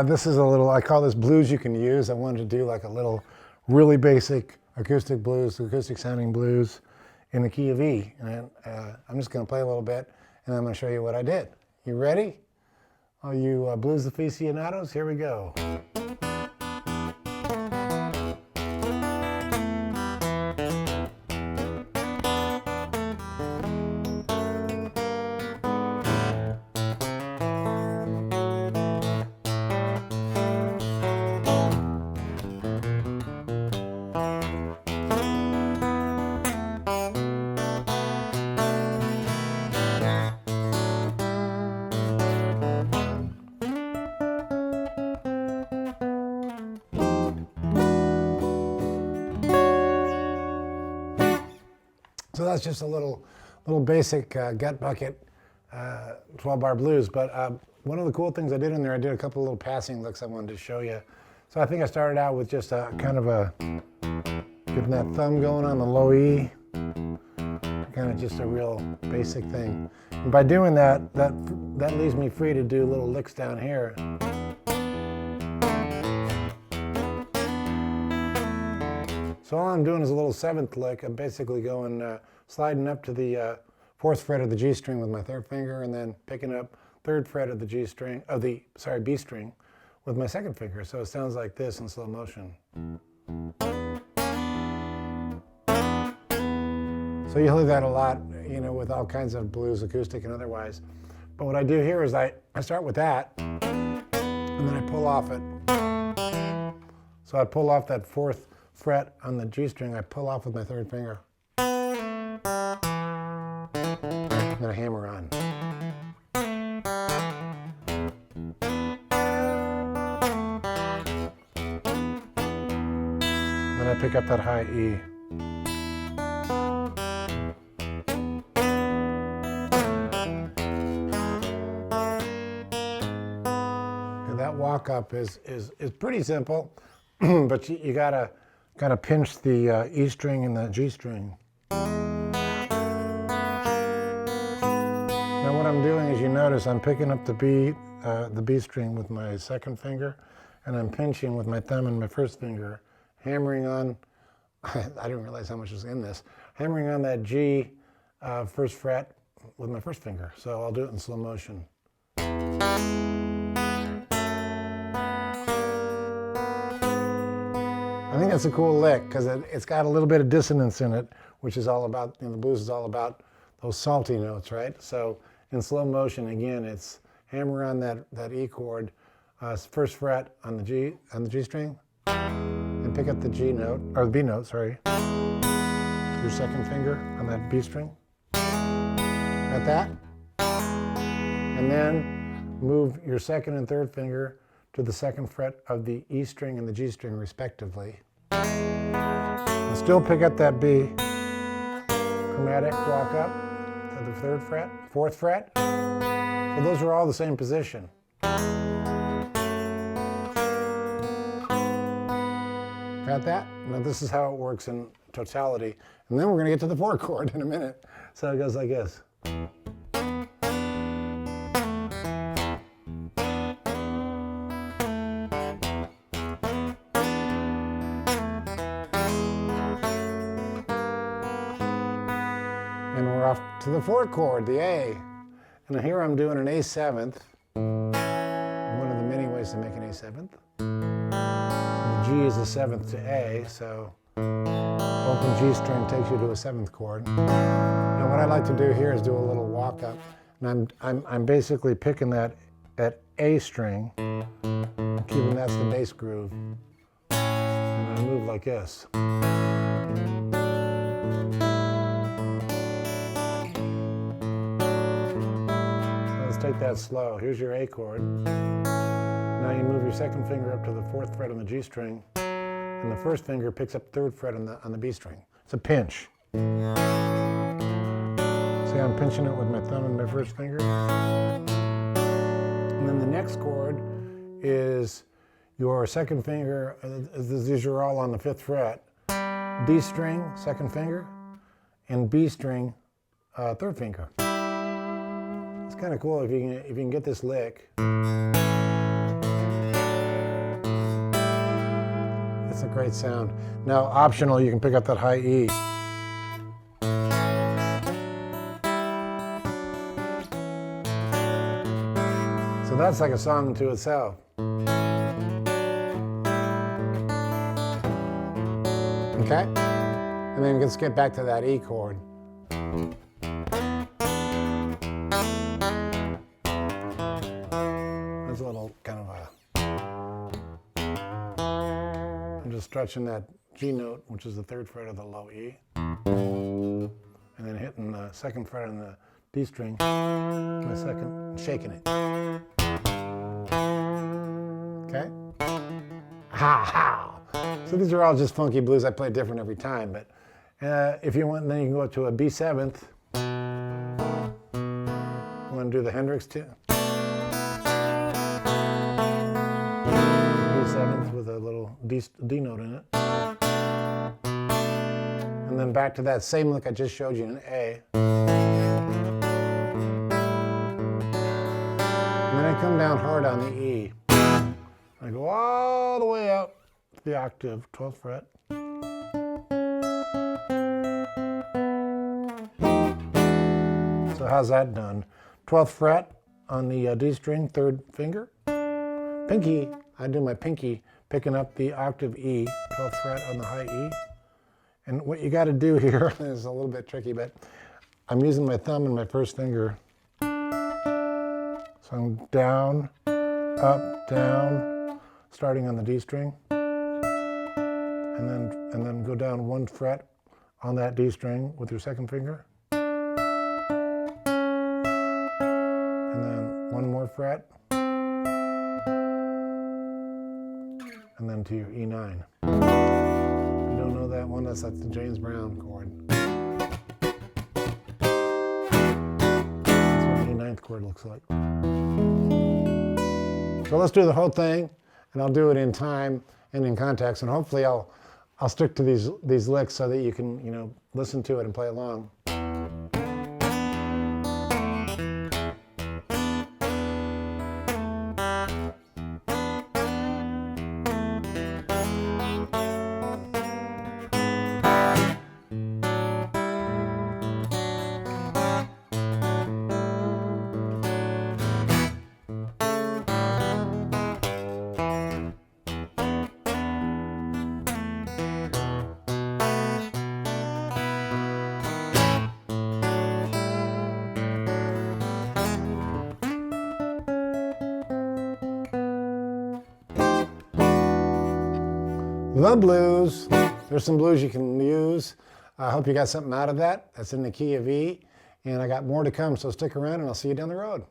This is a little, I call this blues you can use. I wanted to do like a little really basic acoustic blues, acoustic sounding blues in the key of E. And I'm just going to play a little bit and I'm going to show you what I did. You ready? All you blues aficionados, here we go. So that's just a little basic gut bucket 12-bar blues. But one of the cool things I did in there, I did a couple of little passing licks I wanted to show you. So I think I started out with just a kind of a, getting that thumb going on the low E, kind of just a real basic thing. And by doing that, that leaves me free to do little licks down here. So all I'm doing is a little 7th lick. I'm basically going, sliding up to the 4th fret of the G string with my 3rd finger, and then picking up 3rd fret of the B string with my 2nd finger. So it sounds like this in slow motion. So you'll hear that a lot, you know, with all kinds of blues, acoustic and otherwise. But what I do here is I start with that, and then I pull off it. So I pull off that 4th fret on the G string, I pull off with my 3rd finger. And then I hammer on. Then I pick up that high E. And that walk up is pretty simple, but you gotta kind of pinch the E string and the G string. Now what I'm doing is, you notice I'm picking up the B string with my 2nd finger, and I'm pinching with my thumb and my 1st finger, hammering on, I didn't realize how much was in this, hammering on that G 1st fret with my 1st finger. So I'll do it in slow motion. I think that's a cool lick because it's got a little bit of dissonance in it, which is all about, you know, the blues is all about those salty notes, right? So in slow motion, again, it's hammer on that E chord, 1st fret on the G string, and pick up the G note, or the B note, sorry. Your 2nd finger on that B string. Got that? And then move your 2nd and 3rd finger to the 2nd fret of the E string and the G string respectively. And still pick up that B. Chromatic, walk up to the 3rd fret, 4th fret. So those are all the same position. Got that? Now this is how it works in totality. And then we're going to get to the 4 chord in a minute. So it goes like this. And we're off to the 4 chord, the A. And here I'm doing an A7th, one of the many ways to make an A7th. The G is the 7th to A, so open G string takes you to a 7th chord. Now what I like to do here is do a little walk up, and I'm basically picking that A string, keeping that's the bass groove, and I move like this. Take that slow. Here's your A chord. Now you move your 2nd finger up to the 4th fret on the G string, and the 1st finger picks up 3rd fret on the B string. It's a pinch. See, I'm pinching it with my thumb and my 1st finger. And then the next chord is your 2nd finger. These are all on the 5th fret. D string, 2nd finger, and B string, 3rd finger. It's kind of cool if you can get this lick. That's a great sound. Now, optional, you can pick up that high E. So that's like a song unto itself. Okay? And then let's get back to that E chord. There's a little kind of a... I'm just stretching that G note, which is the 3rd fret of the low E. And then hitting the 2nd fret on the D string, my 2nd, and shaking it. Okay? Ha ha! So these are all just funky blues. I play different every time, but if you want, then you can go to a B7th. You want to do the Hendrix too? B7th with a little D note in it. And then back to that same lick I just showed you in A. And then I come down hard on the E. I go all the way up the octave, 12th fret. So how's that done? 12th fret on the D string, 3rd finger. Pinky, I do my pinky picking up the octave E, 12th fret on the high E. And what you got to do here is a little bit tricky, but I'm using my thumb and my 1st finger. So I'm down, up, down, starting on the D string. And then go down 1 fret on that D string with your 2nd finger. And then 1 more fret. And then to your E9. If you don't know that one, that's like the James Brown chord. That's what the E9th chord looks like. So let's do the whole thing, and I'll do it in time and in context, and hopefully I'll stick to these licks so that you can, listen to it and play along. The blues. There's some blues you can use. I hope you got something out of that. That's in the key of E. And I got more to come, so stick around and I'll see you down the road.